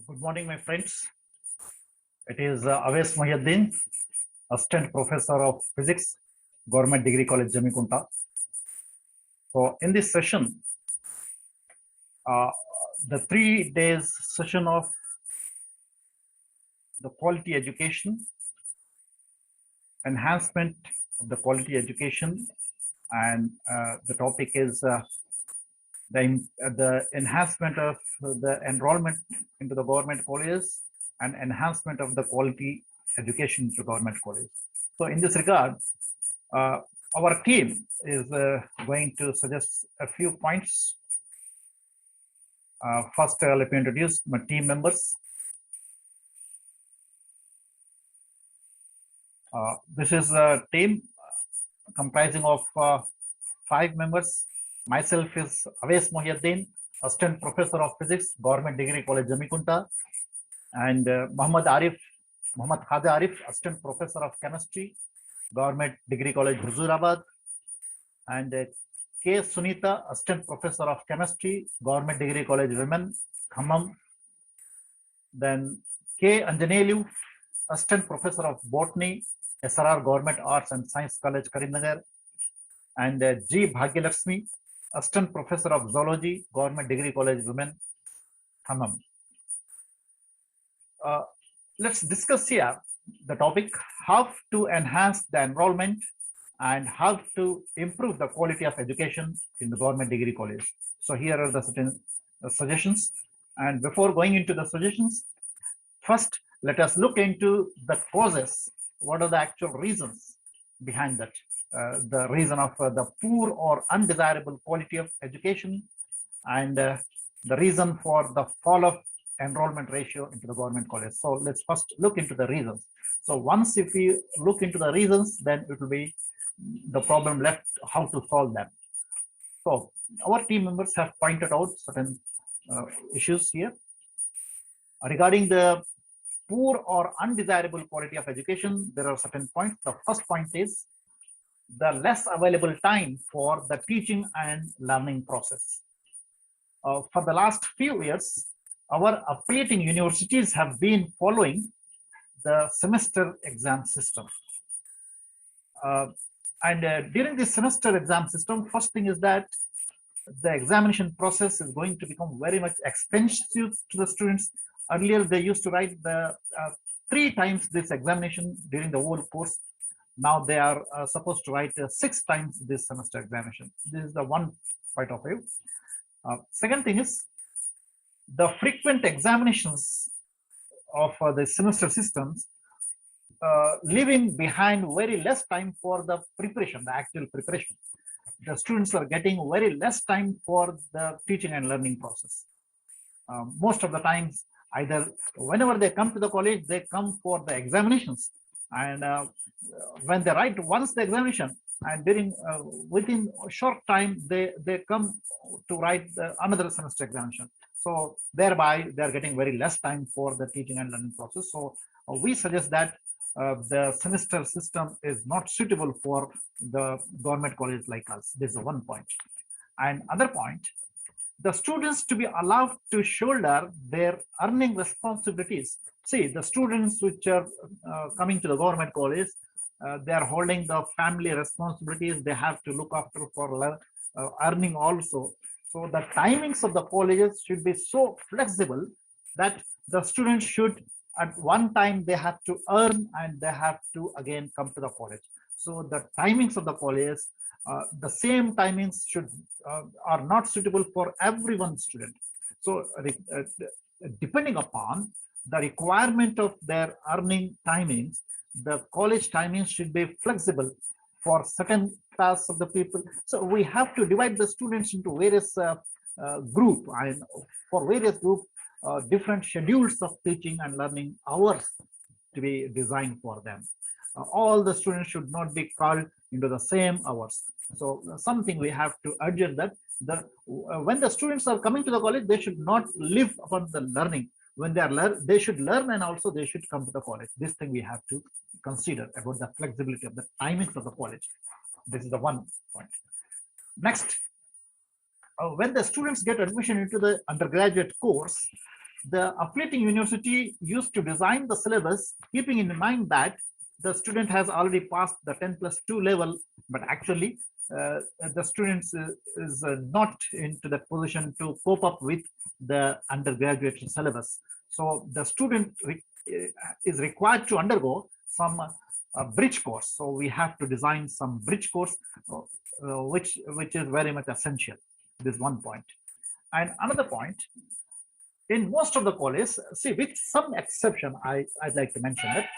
Good morning, my friends. It is Aves Mohiuddin, Assistant Professor of Physics, Government Degree College, Jamikunta. So, in this session, the 3 days session of the quality education, enhancement of the quality education, and the topic is the enhancement of the enrollment into the government colleges and enhancement of the quality education to government colleges. So in this regard, our team is going to suggest a few points. First, let me introduce my team members. This is a team comprising of 5 members. Myself is Aves Mohiuddin, Assistant Professor of Physics, Government Degree College, Jamikunta, and Muhammad Khaja Arif, Assistant Professor of Chemistry, Government Degree College, Huzurabad, and K. Sunita, Assistant Professor of Chemistry, Government Degree College, Women, Khammam. Then K. Anjanelu, Assistant Professor of Botany, SRR Government Arts and Science College, Karimnagar, and G. Bhagyalakshmi, Assistant Professor of Zoology, Government Degree College, Women, Khammam. Let's discuss here the topic how to enhance the enrollment and how to improve the quality of education in the government degree college. So here are the certain suggestions. And before going into the suggestions, first let us look into the causes. What are the actual reasons behind that? The reason of the poor or undesirable quality of education, and the reason for the fall of enrollment ratio into the government college. So let's first look into the reasons. So once if we look into the reasons, then it will be the problem left how to solve them. So our team members have pointed out certain issues here regarding the poor or undesirable quality of education. There are certain points. The first point is the less available time for the teaching and learning process. For the last few years, our affiliating universities have been following the semester exam system. And during this semester exam system, first thing is that the examination process is going to become very much expensive to the students. Earlier, they used to write the 3 times this examination during the whole course. Now they are supposed to write 6 times this semester examination. This is the one point of view. Second thing is the frequent examinations of the semester systems leaving behind very less time for the preparation, the actual preparation. The students are getting very less time for the teaching and learning process. Most of the times, either whenever they come to the college, they come for the examinations, and when they write once the examination, and during within a short time they come to write another semester examination. So thereby they are getting very less time for the teaching and learning process. So we suggest that the semester system is not suitable for the government college like us. This is one point. And other point, the students to be allowed to shoulder their earning responsibilities. See, the students which are coming to the government college, they are holding the family responsibilities. They have to look after for earning also. So the timings of the colleges should be so flexible that the students should, at one time they have to earn and they have to again come to the college. So the timings of the colleges, the same timings should are not suitable for every one student. So depending upon the requirement of their earning timings, the college timings should be flexible for certain class of the people. So we have to divide the students into various group, and for various group different schedules of teaching and learning hours to be designed for them. All the students should not be called into the same hours. So something we have to urge that when the students are coming to the college, they should not live upon the learning. When they are they should learn, and also they should come to the college. This thing we have to consider about the flexibility of the timings of the college. This is the one point. Next, when the students get admission into the undergraduate course, the affiliating university used to design the syllabus keeping in mind that the student has already passed the 10+2 level, but actually the students is not into the position to cope up with the undergraduate syllabus. So the student is required to undergo some bridge course. So we have to design some bridge course, which is very much essential. This is one point. And another point, in most of the colleges, see, with some exception, I'd like to mention that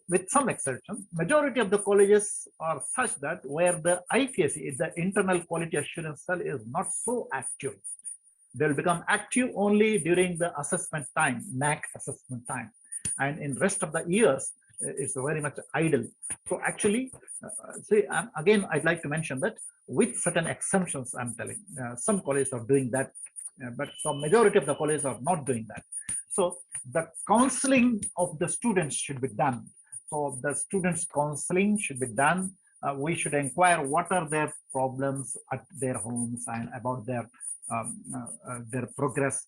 with some exception, majority of the colleges are such that where the IQAC, the internal quality assurance cell, is not so active. They'll become active only during the assessment time, NAC assessment time, and in rest of the years, it's very much idle. So actually, see, again, I'd like to mention that with certain exemptions, I'm telling, some colleges are doing that, but some majority of the colleges are not doing that. So the counseling of the students should be done. So the students' counseling should be done. We should inquire what are their problems at their homes and about their progress.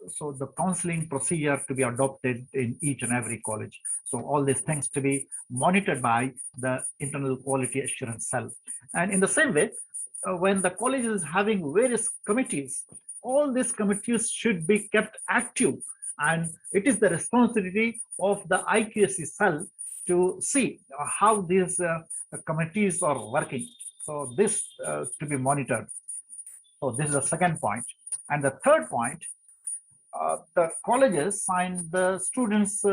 So the counseling procedure to be adopted in each and every college. So all these things to be monitored by the internal quality assurance cell. And in the same way, when the college is having various committees, all these committees should be kept active, and it is the responsibility of the IQAC cell to see how these committees are working. So this to be monitored. So this is the second point. And the third point, the colleges and the students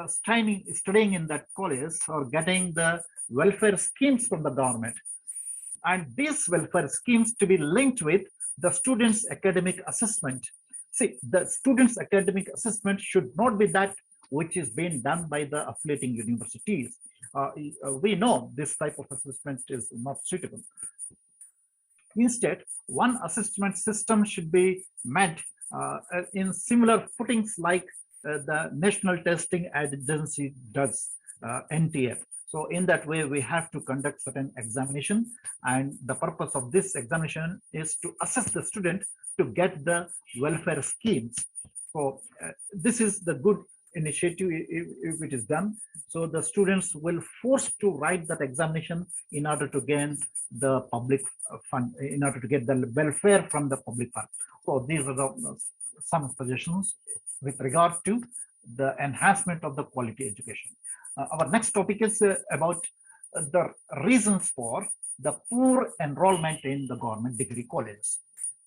studying in that college are getting the welfare schemes from the government. And these welfare schemes to be linked with the students' academic assessment. See, the students' academic assessment should not be that which is being done by the affiliating universities. We know this type of assessment is not suitable. Instead, one assessment system should be met in similar footings like the National Testing Agency does, NTA. So in that way, we have to conduct certain examination, and the purpose of this examination is to assess the student to get the welfare schemes. So this is the good initiative if it is done. So the students will force to write that examination in order to gain the public fund, in order to get the welfare from the public fund. So these are the some suggestions with regard to the enhancement of the quality education. Our next topic is about the reasons for the poor enrollment in the government degree colleges.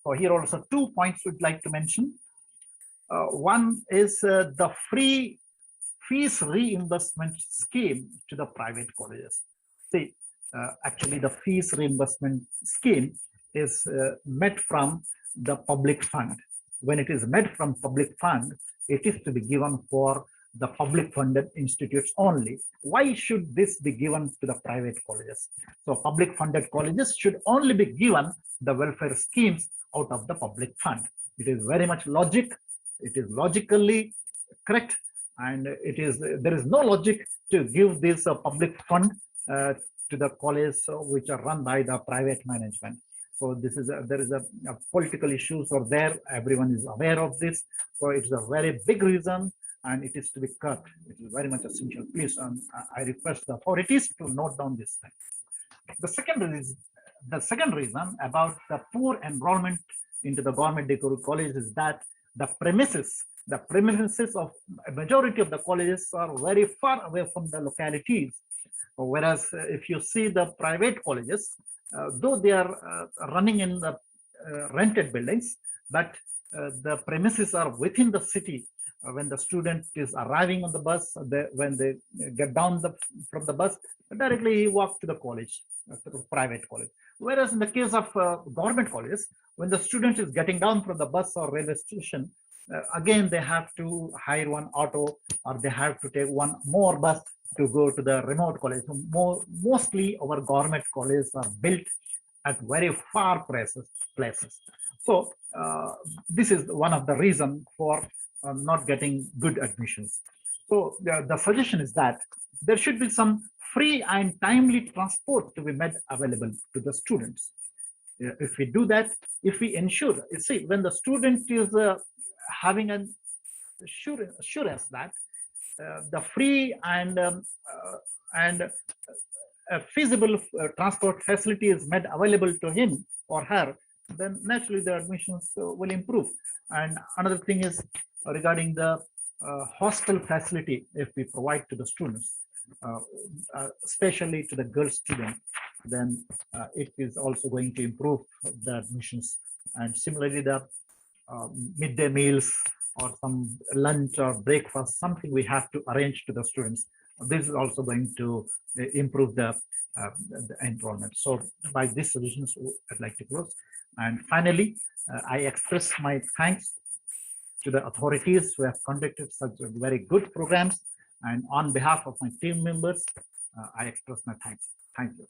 So here also 2 points we'd like to mention. One is the free fees reimbursement scheme to the private colleges. See, actually the fees reimbursement scheme is met from the public fund. When it is met from public fund, it is to be given for the public funded institutes only. Why should this be given to the private colleges? So public funded colleges should only be given the welfare schemes out of the public fund. It is very much logic. It is logically correct, and there is no logic to give this public fund to the colleges which are run by the private management. So this is there is a political issues are there. Everyone is aware of this. So it's a very big reason, and it is to be cut. It is very much essential. Please, I request the authorities to note down this thing. The second reason about the poor enrollment into the government degree college is that the premises of a majority of the colleges are very far away from the localities. Whereas if you see the private colleges, though they are running in the rented buildings, but the premises are within the city. When the student is arriving on the bus, when they get down from the bus, directly he walks to the college, to the private college. Whereas in the case of government colleges, when the student is getting down from the bus or railway station, again they have to hire one auto, or they have to take one more bus to go to the remote college. So mostly our government colleges are built at very far places. So this is one of the reasons for not getting good admissions. So the suggestion is that there should be some free and timely transport to be made available to the students. If we do that, if we ensure, you see, when the student is having an assurance that the free and a feasible transport facility is made available to him or her, then naturally the admissions will improve. And another thing is regarding the hostel facility, if we provide to the students, uh, especially to the girl student, then it is also going to improve the admissions. And similarly, the midday meals or some lunch or breakfast, something we have to arrange to the students. This is also going to improve the enrollment. So by these solutions, I'd like to close. And finally, I express my thanks to the authorities who have conducted such very good programs. And on behalf of my team members, I express my thanks. Thank you.